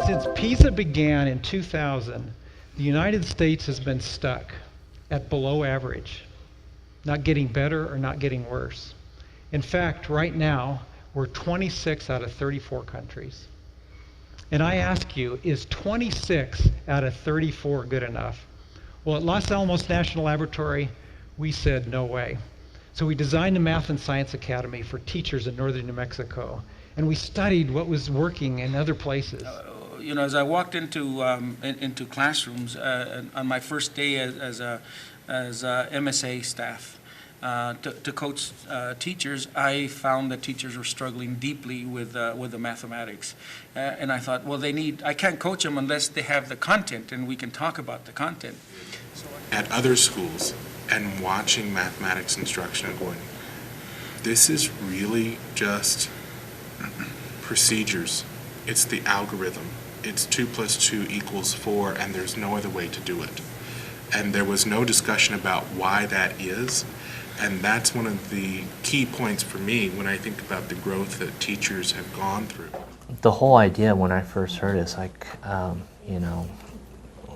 Since PISA began in 2000, the United States has been stuck at below average, not getting better or not getting worse. In fact, right now, we're 26 out of 34 countries. And I ask you, is 26 out of 34 good enough? Well, at Los Alamos National Laboratory, we said no way. So we designed a Math and Science Academy for teachers in northern New Mexico, and we studied what was working in other places. You know, as I walked into classrooms on my first day as MSA staff to coach teachers, I found that teachers were struggling deeply with the mathematics, and I thought, well, I can't coach them unless they have the content, and we can talk about the content. At other schools, and watching mathematics instruction and going, this is really just procedures. It's the algorithm. It's 2 + 2 = 4, and there's no other way to do it. And there was no discussion about why that is. And that's one of the key points for me when I think about the growth that teachers have gone through. The whole idea when I first heard it is like, you know,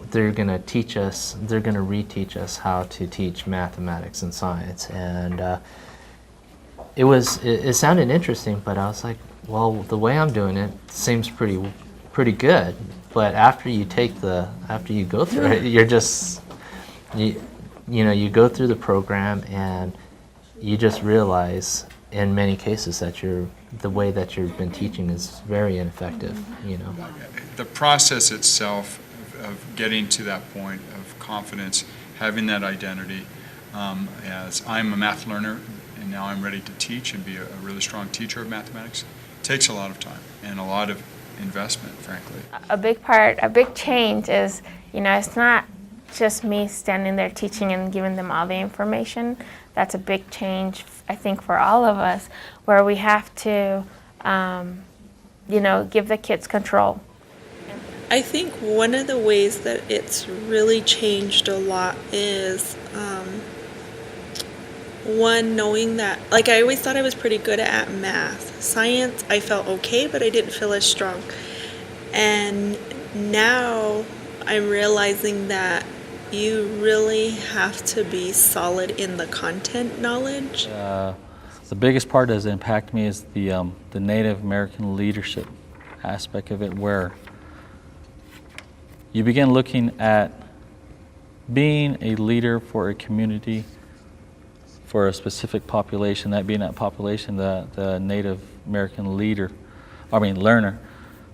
they're going to teach us, they're going to reteach us how to teach mathematics and science. And it sounded interesting, but I was like, well, the way I'm doing it seems pretty good. But after you go through it, you're just, you know, you go through the program and you just realize in many cases that the way that you've been teaching is very ineffective, you know. The process itself of getting to that point of confidence, having that identity, as I'm a math learner and now I'm ready to teach and be a really strong teacher of mathematics, takes a lot of time and a lot of investment, frankly. A big change is, you know, it's not just me standing there teaching and giving them all the information. That's a big change, I think, for all of us, where we have to, you know, give the kids control. I think one of the ways that it's really changed a lot is, one, knowing that, like, I always thought I was pretty good at math. Science, I felt okay, but I didn't feel as strong. And now I'm realizing that you really have to be solid in the content knowledge. The biggest part that has impacted me is the Native American leadership aspect of it, where you begin looking at being a leader for a community, for a specific population, that being that population, the Native American learner.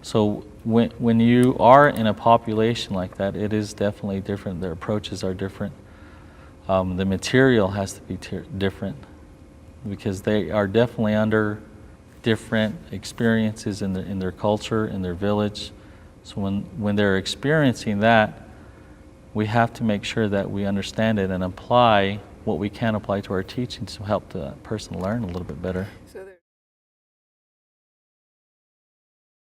So when you are in a population like that, it is definitely different. Their approaches are different. The material has to be different because they are definitely under different experiences in their culture, in their village. So when they're experiencing that, we have to make sure that we understand it and apply what we can apply to our teaching to help the person learn a little bit better. So